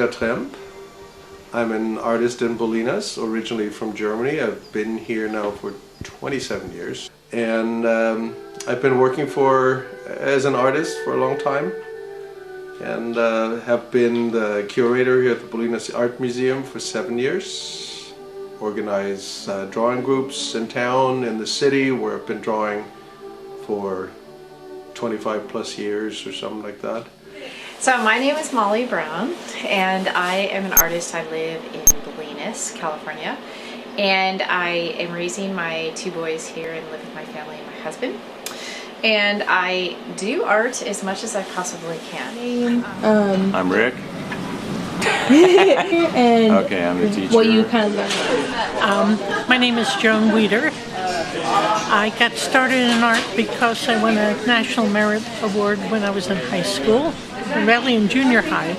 Tremp. I'm an artist in Bolinas, originally from Germany. I've been here now for 27 years. And I've been working as an artist for a long time. And have been the curator here at the Bolinas Art Museum for 7 years. Organize drawing groups in town, in the city, where I've been drawing for 25 plus years or something like that. So my name is Molly Brown, and I am an artist. I live in Bolinas, California, and I am raising my 2 boys here and live with my family and my husband. And I do art as much as I possibly can. I'm Rick. And okay, I'm the teacher. What you kind of learned. My name is Joan Weeder. I got started in art because I won a National Merit Award when I was in high school, really in junior high,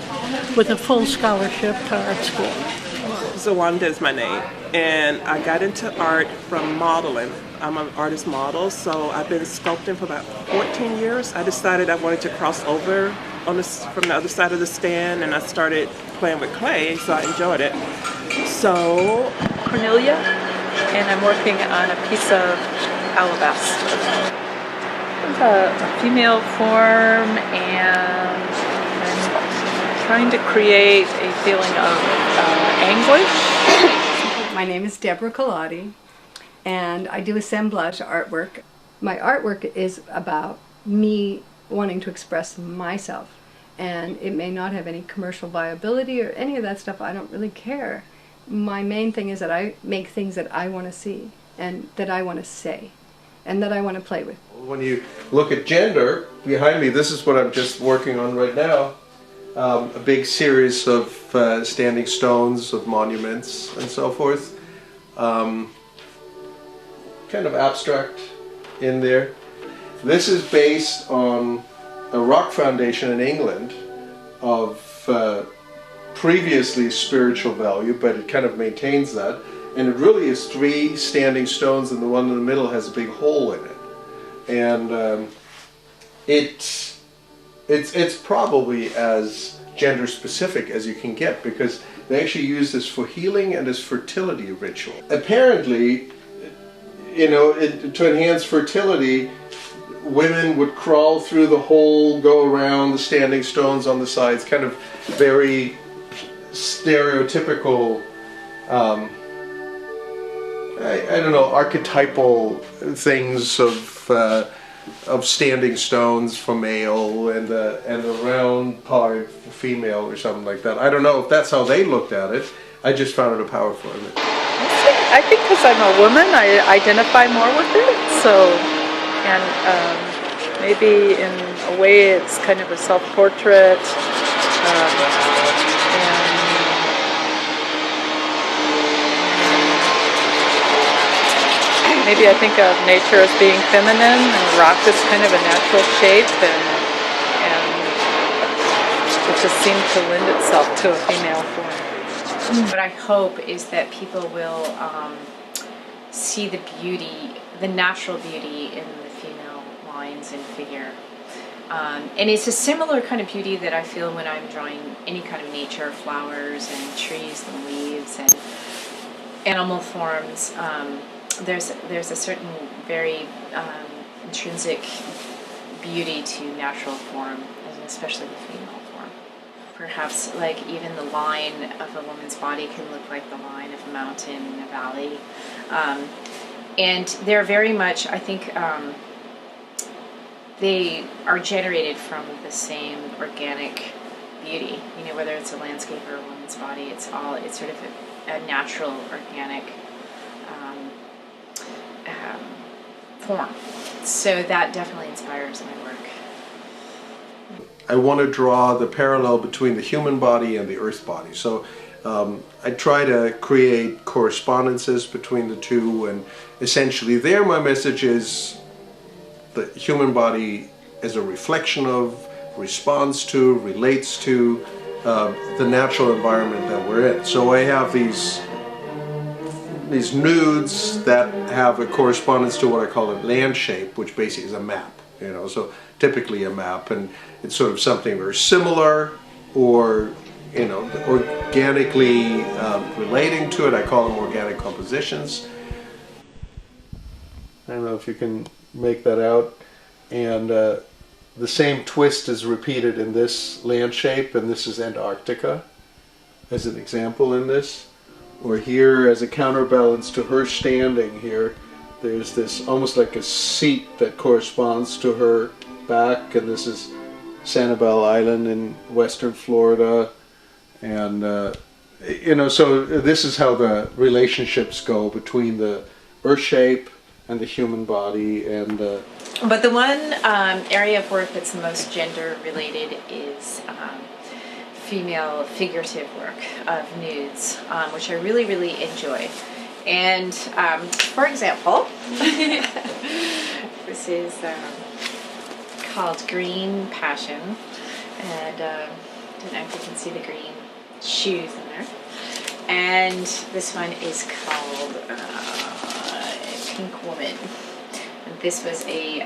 with a full scholarship to art school. Zawanda is my name, and I got into art from modeling. I'm an artist model, so I've been sculpting for about 14 years. I decided I wanted to cross over from the other side of the stand, and I started playing with clay, so I enjoyed it. So, Cornelia, and I'm working on a piece of alabaster. It's a female form, and I'm trying to create a feeling of anguish. My name is Deborah Colati, and I do assemblage artwork. My artwork is about me wanting to express myself, and it may not have any commercial viability or any of that stuff. I don't really care. My main thing is that I make things that I want to see and that I want to say and that I want to play with. When you look at gender, behind me, this is what I'm just working on right now. A big series of standing stones, of monuments and so forth. Kind of abstract in there. This is based on a rock foundation in England of previously spiritual value, but it kind of maintains that. And it really is 3 standing stones, and the one in the middle has a big hole in it. And it's probably as gender specific as you can get, because they actually use this for healing and as fertility ritual. Apparently, to enhance fertility, women would crawl through the hole, go around the standing stones on the sides, kind of very stereotypical, I don't know, archetypal things of standing stones for male and a round part for female or something like that. I don't know if that's how they looked at it. I just found it a powerful image. I think because I'm a woman, I identify more with it. So, and maybe in a way it's kind of a self-portrait. And maybe I think of nature as being feminine, and rock is kind of a natural shape, and it just seemed to lend itself to a female form. What I hope is that people will see the beauty, the natural beauty in the female lines and figure. And it's a similar kind of beauty that I feel when I'm drawing any kind of nature, flowers and trees and leaves and animal forms. There's a certain very intrinsic beauty to natural form, especially the female form. Perhaps like even the line of a woman's body can look like the line of a mountain in a valley. And they're very much, I think, they are generated from the same organic beauty. Whether it's a landscape or a woman's body, it's sort of a natural, organic form. So that definitely inspires my work. I want to draw the parallel between the human body and the earth body. So I try to create correspondences between the two, and essentially there my message is the human body as a reflection of, responds to, relates to the natural environment that we're in. So I have these nudes that have a correspondence to what I call a land shape, which basically is a map. So typically a map, and it's sort of something very similar or organically relating to it. I call them organic compositions. I don't know if you can make that out. And the same twist is repeated in this land shape, and this is Antarctica as an example in this. Or here, as a counterbalance to her standing here, there's this almost like a seat that corresponds to her back, and this is Sanibel Island in western Florida. And so this is how the relationships go between the earth shape and the human body. And But the one area of work that's the most gender related is female figurative work of nudes, which I really, really enjoy. And for example, this is called Green Passion, and I don't know if you can see the green shoes in there. And this one is called Pink Woman. And this was a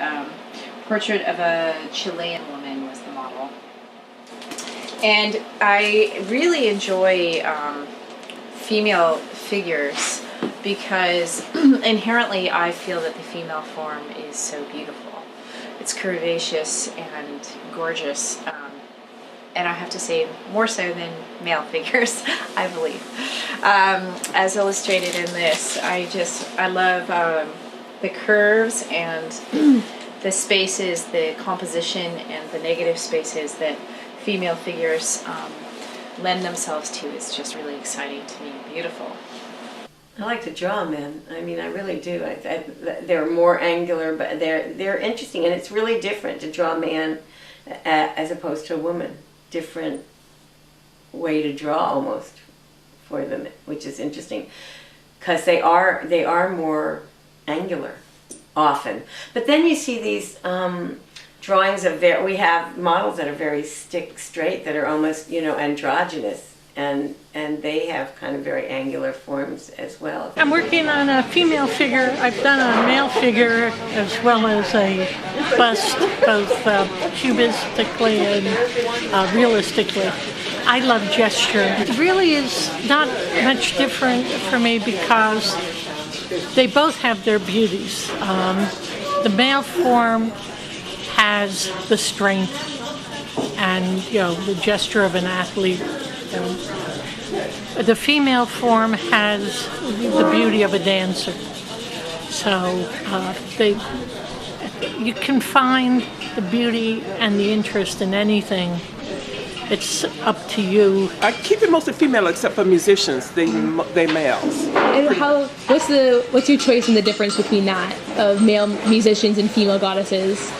portrait of a Chilean woman was the model. And I really enjoy female figures because inherently I feel that the female form is so beautiful. It's curvaceous and gorgeous. And I have to say, more so than male figures, I believe. As illustrated in this, I love the curves and the spaces, the composition and the negative spaces that female figures lend themselves to. It's just really exciting to me and beautiful. I like to draw men. I mean, I really do. They're more angular, but they're interesting, and it's really different to draw a man as opposed to a woman. Different way to draw almost for them, which is interesting because they are more angular often. But then you see these drawings of we have models that are very straight, that are almost androgynous. And they have kind of very angular forms as well. I'm working on a female figure. I've done a male figure as well as a bust, both cubistically and realistically. I love gesture. It really is not much different for me because they both have their beauties. The male form has the strength and the gesture of an athlete. The female form has the beauty of a dancer. So you can find the beauty and the interest in anything. It's up to you. I keep it mostly female except for musicians. They males. And what's your choice in the difference between that of male musicians and female goddesses?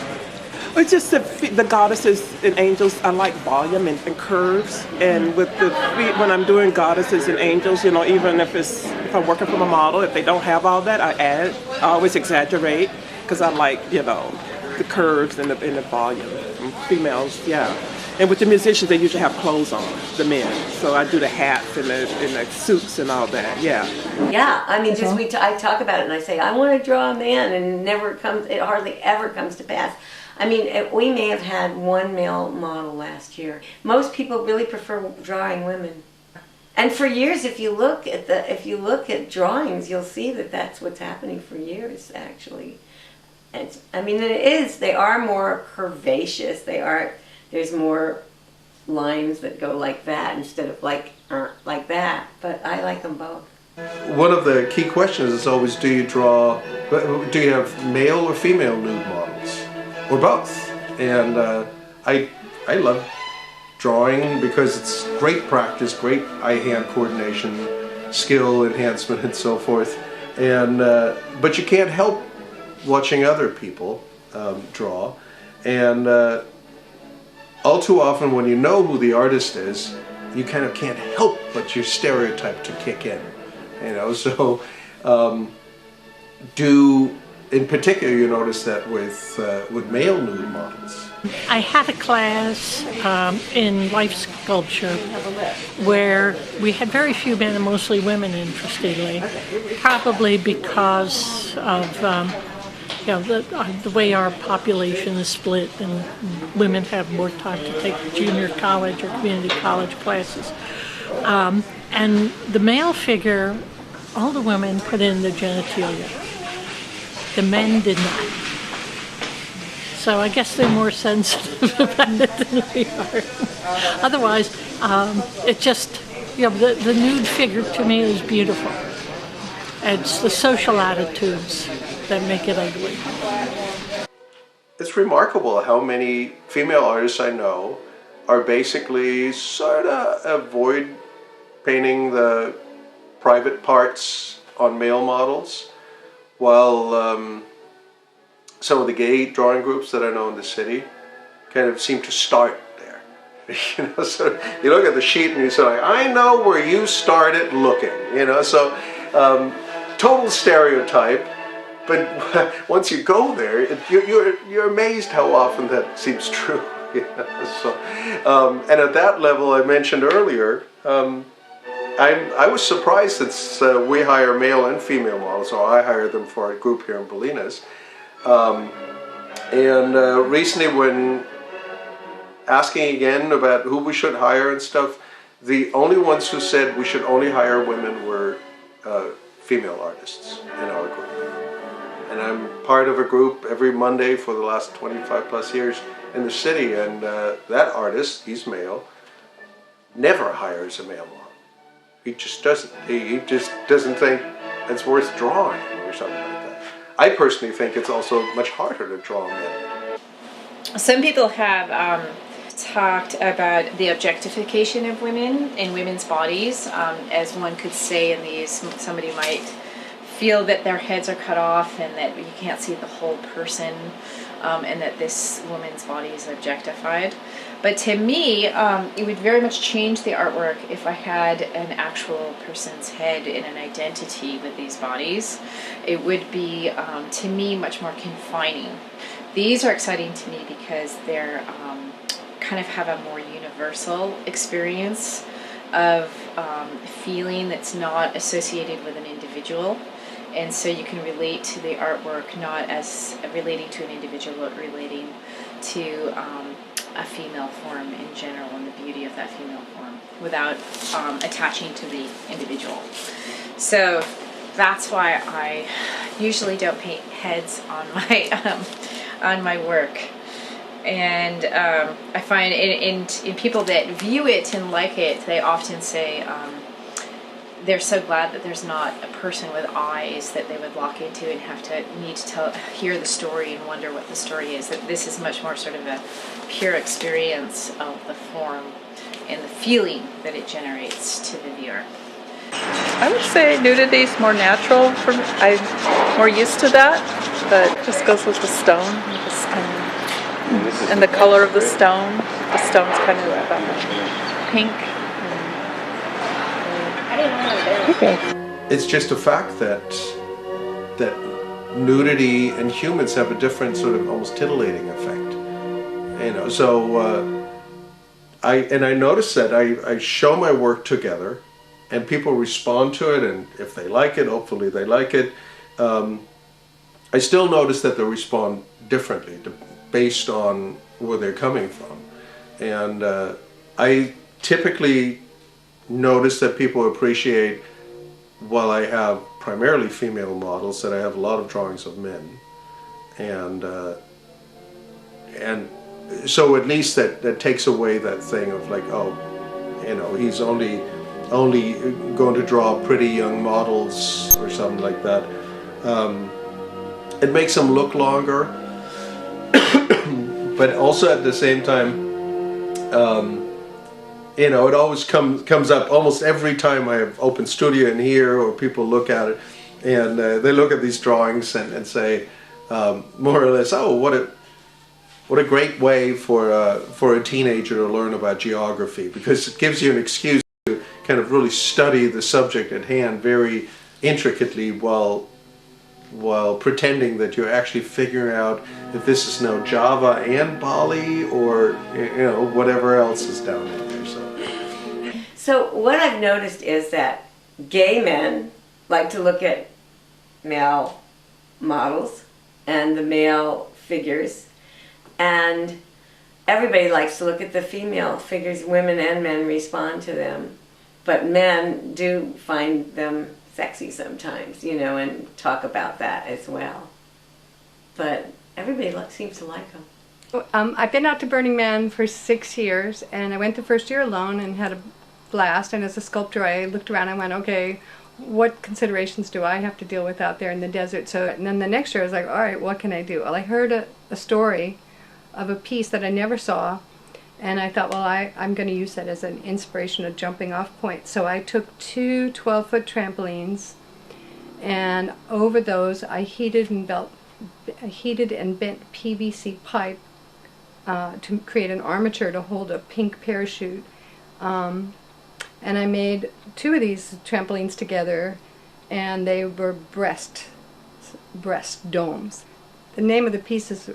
It's just the goddesses and angels. I like volume and curves, and with the feet, when I'm doing goddesses and angels, even if I'm working from a model, if they don't have all that, I add. I always exaggerate because I like the curves and the volume. And females, yeah. And with the musicians, they usually have clothes on, the men. So I do the hats and the suits and all that. Yeah. Yeah, I mean, I talk about it and I say I want to draw a man, and it hardly ever comes to pass. I mean, we may have had one male model last year. Most people really prefer drawing women. And for years, if you look at drawings, you'll see that that's what's happening for years, actually. And they are more curvaceous. There's more lines that go like that instead of like that. But I like them both. One of the key questions is always, do you have male or female nude models? Or both. And I love drawing because it's great practice, great eye-hand coordination, skill enhancement, and so forth. And but you can't help watching other people draw. And all too often, when you know who the artist is, you kind of can't help but your stereotype to kick in. So in particular, you notice that with male nude models. I had a class in life sculpture where we had very few men and mostly women, interestingly, probably because of the way our population is split, and women have more time to take junior college or community college classes. And the male figure, all the women put in their genitalia. The men did not. So I guess they're more sensitive about it than we are. Otherwise, it just, the nude figure to me is beautiful. It's the social attitudes that make it ugly. It's remarkable how many female artists I know are basically sort of avoid painting the private parts on male models, while some of the gay drawing groups that I know in the city kind of seem to start there. So you look at the sheet and you say, I know where you started looking, so total stereotype, but once you go there, you're amazed how often that seems true. So, and at that level I mentioned earlier, I was surprised since we hire male and female models, so I hire them for our group here in Bolinas. Recently, when asking again about who we should hire and stuff, the only ones who said we should only hire women were female artists in our group. And I'm part of a group every Monday for the last 25 plus years in the city, and that artist, he's male, never hires a male model. He just doesn't. He just doesn't think it's worth drawing or something like that. I personally think it's also much harder to draw men. Some people have talked about the objectification of women and women's bodies, as one could say in these, somebody might feel that their heads are cut off and that you can't see the whole person, and that this woman's body is objectified. But to me, it would very much change the artwork if I had an actual person's head and an identity with these bodies. It would be, to me, much more confining. These are exciting to me because they're kind of have a more universal experience of feeling that's not associated with an individual. And so you can relate to the artwork not as relating to an individual, but relating to a female form in general and the beauty of that female form without attaching to the individual. So that's why I usually don't paint heads on my work. And I find in people that view it and like it, they often say they're so glad that there's not a person with eyes that they would lock into and have to need to hear the story and wonder what the story is. That this is much more sort of a pure experience of the form and the feeling that it generates to the viewer. I would say nudity is more natural for me. I'm more used to that, but it just goes with the stone and the color of the stone. The stone's kind of pink. It's just a fact that nudity and humans have a different sort of almost titillating effect. So I notice that I show my work together, and people respond to it, and if they like it, hopefully they like it. I still notice that they respond differently based on where they're coming from, and I typically notice that people appreciate, while I have primarily female models, that I have a lot of drawings of men, and so at least that takes away that thing of like, oh, he's only going to draw pretty young models or something like that. It makes them look longer, but also at the same time, it always comes up almost every time I have open studio in here, or people look at it, and they look at these drawings and say, more or less, oh, what a great way for a teenager to learn about geography, because it gives you an excuse to kind of really study the subject at hand very intricately while pretending that you're actually figuring out if this is now Java and Bali, or whatever else is down in there. So what I've noticed is that gay men like to look at male models, and the male figures. And everybody likes to look at the female figures. Women and men respond to them. But men do find them sexy sometimes, you know, and talk about that as well. But everybody seems to like them. I've been out to Burning Man for 6 years, and I went the first year alone and had a blast. And as a sculptor, I looked around and went, okay, what considerations do I have to deal with out there in the desert? So, and then the next year I was like, all right, what can I do? Well, I heard a story of a piece that I never saw, and I thought, well, I'm going to use that as an inspiration, a jumping off point. So I took 2 12-foot trampolines, and over those I heated and bent PVC pipe to create an armature to hold a pink parachute. And I made 2 of these trampolines together, and they were breast domes. The name of the piece is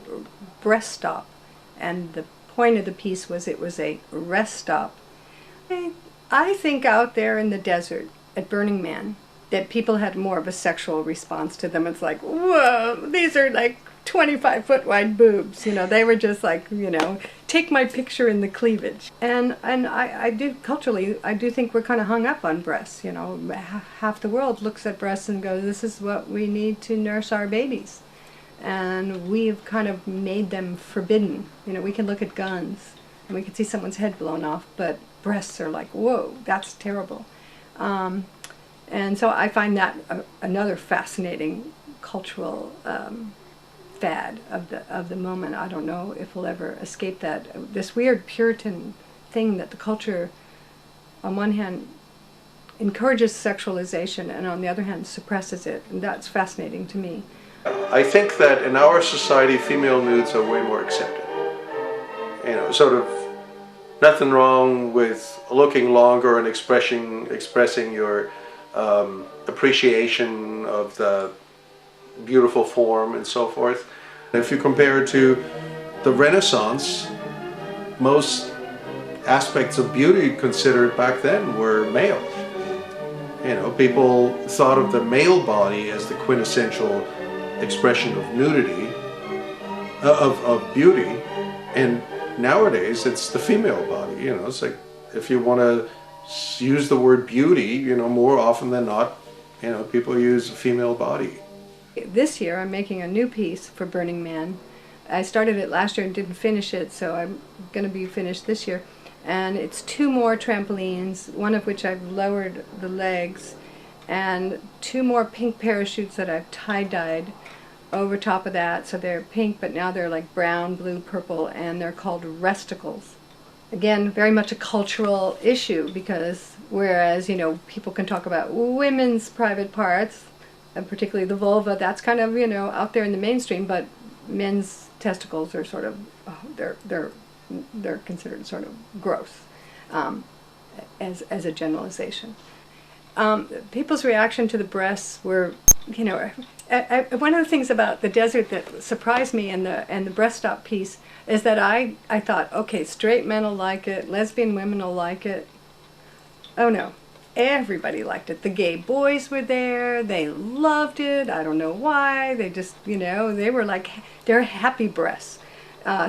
Breast Stop, and the point of the piece was it was a rest stop. I think out there in the desert at Burning Man that people had more of a sexual response to them. It's like, whoa, these are like 25-foot wide boobs. You know, they were just like, you know, take my picture in the cleavage. And I do, culturally, I do think we're kind of hung up on breasts. You know, half the world looks at breasts and goes, this is what we need to nurse our babies. And we've kind of made them forbidden. You know, we can look at guns and we can see someone's head blown off, but breasts are like, whoa, that's terrible. And so I find that another fascinating cultural fad of the moment. I don't know if we'll ever escape that. This weird Puritan thing that the culture, on one hand, encourages sexualization and on the other hand suppresses it. And that's fascinating to me. I think that in our society, female nudes are way more accepted. You know, sort of nothing wrong with looking longer and expressing your appreciation of the beautiful form and so forth. If you compare it to the Renaissance, most aspects of beauty considered back then were male. You know, people thought of the male body as the quintessential expression of nudity, of beauty, and nowadays it's the female body. You know, it's like if you want to use the word beauty, you know, more often than not, you know, people use a female body. This year I'm making a new piece for Burning Man. I started it last year and didn't finish it, so I'm going to be finished this year. And it's 2 more trampolines, one of which I've lowered the legs, and 2 more pink parachutes that I've tie-dyed over top of that. So they're pink, but now they're like brown, blue, purple, and they're called resticles. Again, very much a cultural issue, because whereas, you know, people can talk about women's private parts, and particularly the vulva, that's kind of, you know, out there in the mainstream, but men's testicles are sort of, they're considered sort of gross, as a generalization. People's reaction to the breasts were, you know, one of the things about the desert that surprised me and the breast stop piece is that I thought, okay, straight men will like it, lesbian women will like it. Oh no, everybody liked it. The gay boys were there, they loved it, I don't know why, they just, you know, they were like, they're happy breasts.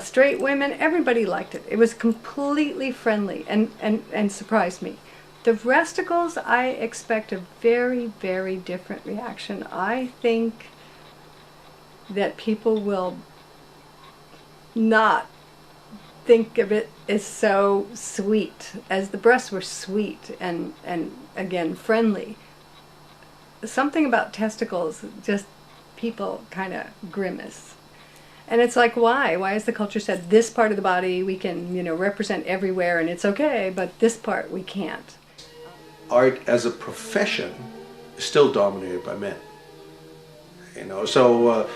Straight women, everybody liked it. It was completely friendly and surprised me. The resticles, I expect a very, very different reaction. I think that people will not think of it as so sweet, as the breasts were sweet and again, friendly. Something about testicles, just people kind of grimace. And it's like, why? Why has the culture said this part of the body we can, you know, represent everywhere and it's okay, but this part we can't? Art as a profession is still dominated by men. You know, so,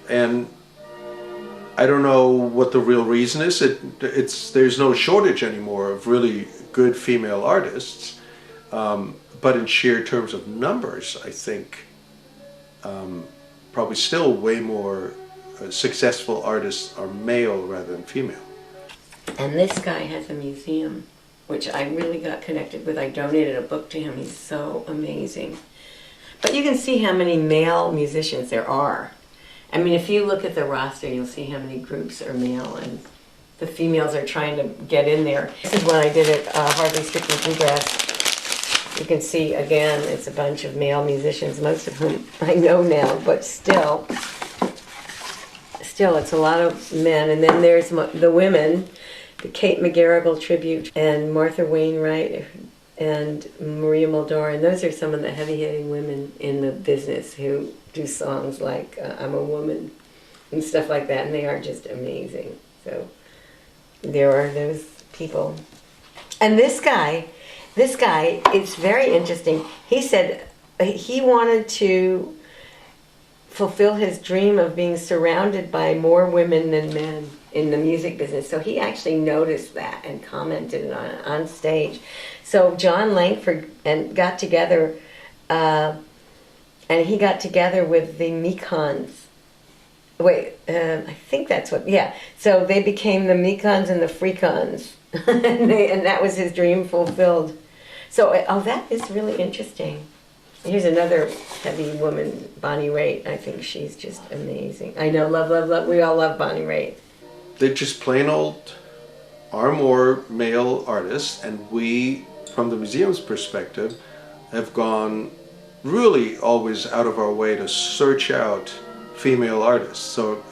and I don't know what the real reason is. There's no shortage anymore of really good female artists, but in sheer terms of numbers, I think probably still way more successful artists are male rather than female. And this guy has a museum, which I really got connected with. I donated a book to him. He's so amazing. But you can see how many male musicians there are. I mean, if you look at the roster, you'll see how many groups are male, and the females are trying to get in there. This is what I did at Hardly Strictly Bluegrass. You can see, again, it's a bunch of male musicians, most of whom I know now, but still it's a lot of men. And then there's the women, the Kate McGarrigle tribute, and Martha Wainwright, and Maria Muldaur, and those are some of the heavy-hitting women in the business who do songs like I'm a Woman and stuff like that, and they are just amazing. So there are those people. And this guy, it's very interesting. He said he wanted to fulfill his dream of being surrounded by more women than men in the music business. So he actually noticed that and commented on stage. So John Langford got together, and he got together with the Mekons. I think that's what, yeah. So they became the Mekons and the Freakons, and that was his dream fulfilled. So, that is really interesting. Here's another heavy woman, Bonnie Raitt. I think she's just amazing. I know, love. We all love Bonnie Raitt. They just plain old are more male artists, and we, from the museum's perspective, have gone really always out of our way to search out female artists. So,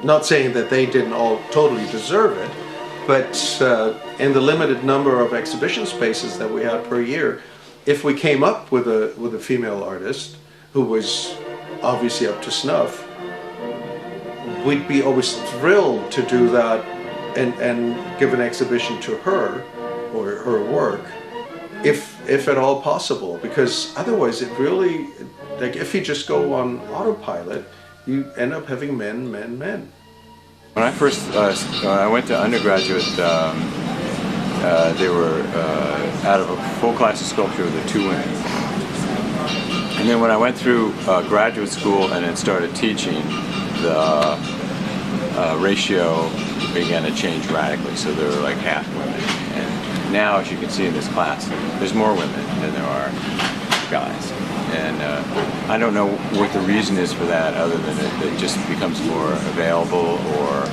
not saying that they didn't all totally deserve it, but in the limited number of exhibition spaces that we had per year, if we came up with a female artist who was obviously up to snuff, we'd be always thrilled to do that and give an exhibition to her or her work, if at all possible, because otherwise it really, like, if you just go on autopilot, you end up having men. When I first I went to undergraduate, they were out of a full class of sculpture with 2 women. And then when I went through graduate school and then started teaching, the ratio began to change radically. So there were like half women. And now, as you can see in this class, there's more women than there are guys. And I don't know what the reason is for that, other than it just becomes more available, or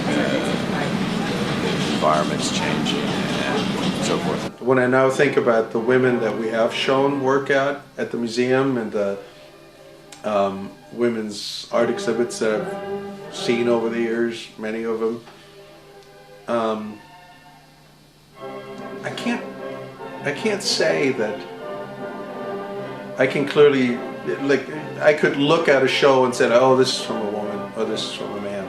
the environment's changing and so forth. When I now think about the women that we have shown work at the museum, and the women's art exhibits that I've seen over the years, many of them, I can't say that I can clearly, like, I could look at a show and say, oh, this is from a woman, or this is from a man.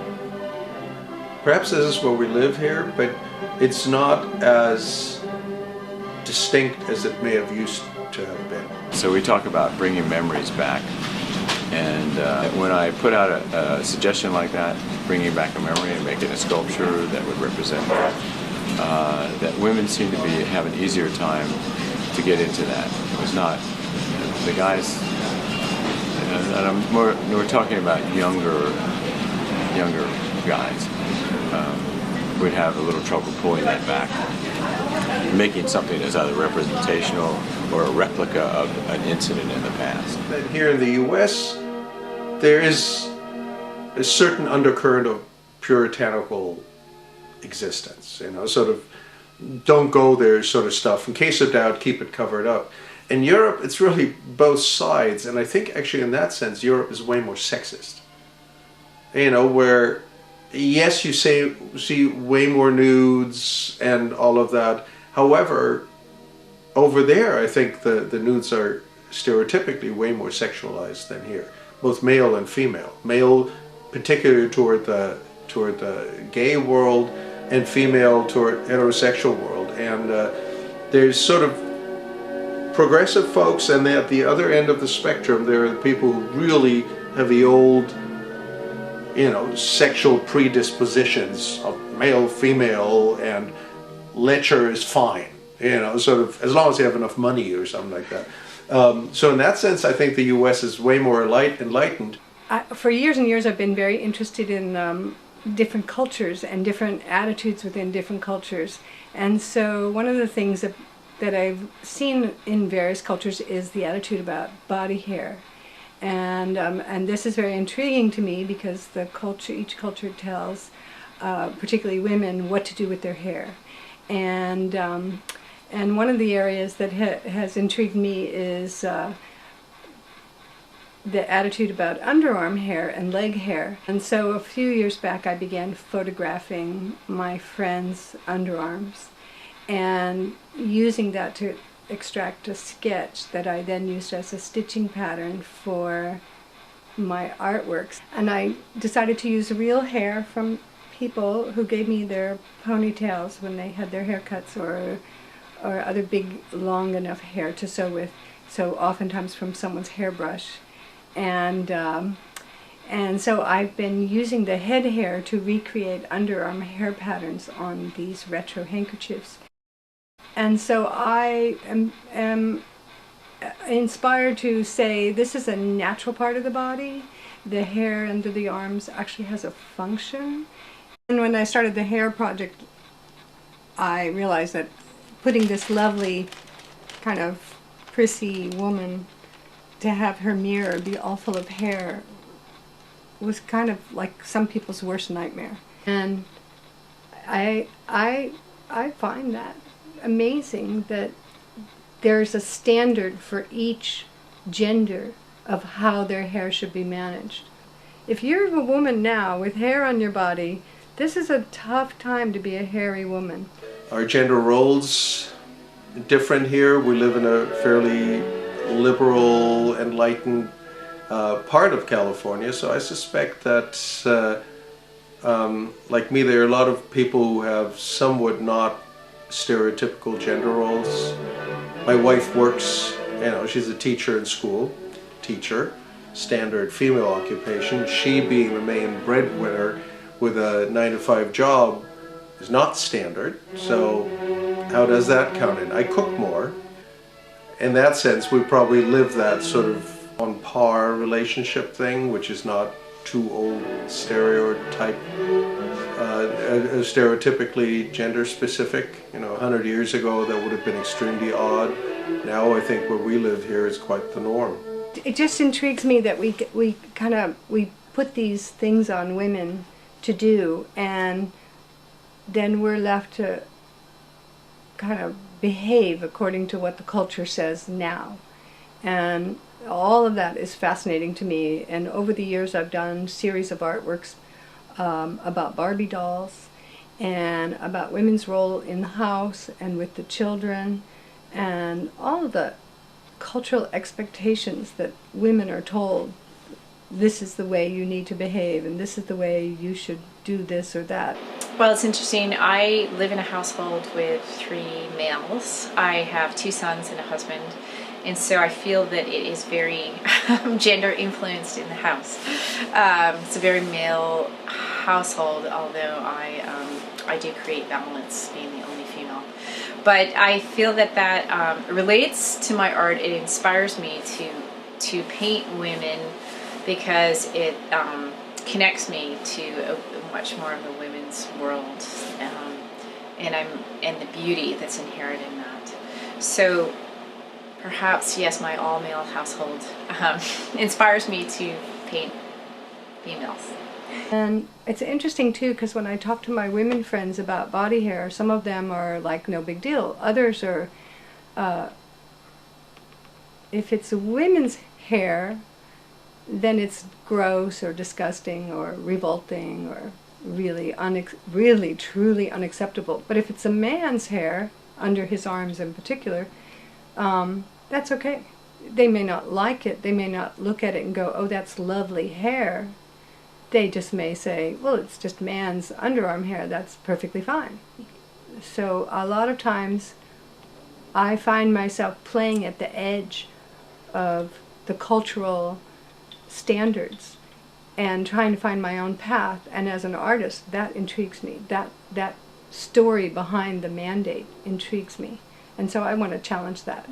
Perhaps this is where we live here, but it's not as distinct as it may have used to have been. So we talk about bringing memories back, and when I put out a suggestion like that, bringing back a memory and making a sculpture that would represent that women seem to have an easier time to get into that. It was not the guys, and we're talking about younger guys, would have a little trouble pulling that back, making something that's either representational or a replica of an incident in the past. Here in the U.S., there is a certain undercurrent of puritanical existence, sort of don't go there sort of stuff. In case of doubt, keep it covered up. In Europe, it's really both sides, and I think actually in that sense, Europe is way more sexist. Where, yes, you see way more nudes and all of that. However, over there, I think the nudes are stereotypically way more sexualized than here, both male and female. Male, particularly toward the gay world, and female toward heterosexual world. And there's sort of progressive folks, and at the other end of the spectrum, there are the people who really have the old, sexual predispositions of male, female, and lecher is fine, sort of, as long as you have enough money or something like that. So in that sense, I think the U.S. is way more enlightened. For years and years, I've been very interested in different cultures and different attitudes within different cultures. And so one of the things that I've seen in various cultures is the attitude about body hair. And this is very intriguing to me because each culture tells, particularly women, what to do with their hair. And one of the areas that has intrigued me is the attitude about underarm hair and leg hair. And so a few years back I began photographing my friends' underarms and using that to extract a sketch that I then used as a stitching pattern for my artworks. And I decided to use real hair from people who gave me their ponytails when they had their haircuts, or other big long enough hair to sew with, so oftentimes from someone's hairbrush. And so I've been using the head hair to recreate underarm hair patterns on these retro handkerchiefs. And so I am inspired to say this is a natural part of the body. The hair under the arms actually has a function. And when I started the hair project, I realized that putting this lovely kind of prissy woman to have her mirror be all full of hair was kind of like some people's worst nightmare. And I find that amazing that there's a standard for each gender of how their hair should be managed. If you're a woman now with hair on your body, this is a tough time to be a hairy woman. Our gender roles different here. We live in a fairly liberal, enlightened part of California, so I suspect that like me, there are a lot of people who have somewhat not stereotypical gender roles. My wife works, she's a teacher in school, standard female occupation. She, being the main breadwinner with a 9-to-5 job, is not standard. So how does that count in? I cook more. In that sense, we probably live that sort of on par relationship thing, which is not too old stereotypically gender specific. 100 years ago that would have been extremely odd. Now I think where we live here is quite the norm. It just intrigues me that we put these things on women to do, and then we're left to kind of behave according to what the culture says now. And all of that is fascinating to me. And over the years I've done a series of artworks about Barbie dolls and about women's role in the house and with the children, and all of the cultural expectations that women are told this is the way you need to behave and this is the way you should do this or that. Well, it's interesting. I live in a household with 3 males. I have 2 sons and a husband, and so I feel that it is very gender influenced in the house. It's a very male household, although I do create balance, being the only female. But I feel that relates to my art. It inspires me to paint women because it connects me to a much more of the women's world, and the beauty that's inherent in that. So perhaps, yes, my all-male household inspires me to paint females. And it's interesting too, because when I talk to my women friends about body hair, some of them are like, no big deal. Others are, if it's a women's hair, then it's gross or disgusting or revolting or really truly unacceptable. But if it's a man's hair, under his arms in particular, that's okay. They may not like it, they may not look at it and go, oh, that's lovely hair. They just may say, well, it's just man's underarm hair, that's perfectly fine. So a lot of times I find myself playing at the edge of the cultural standards and trying to find my own path, and as an artist that intrigues me. That story behind the mandate intrigues me, and so I want to challenge that.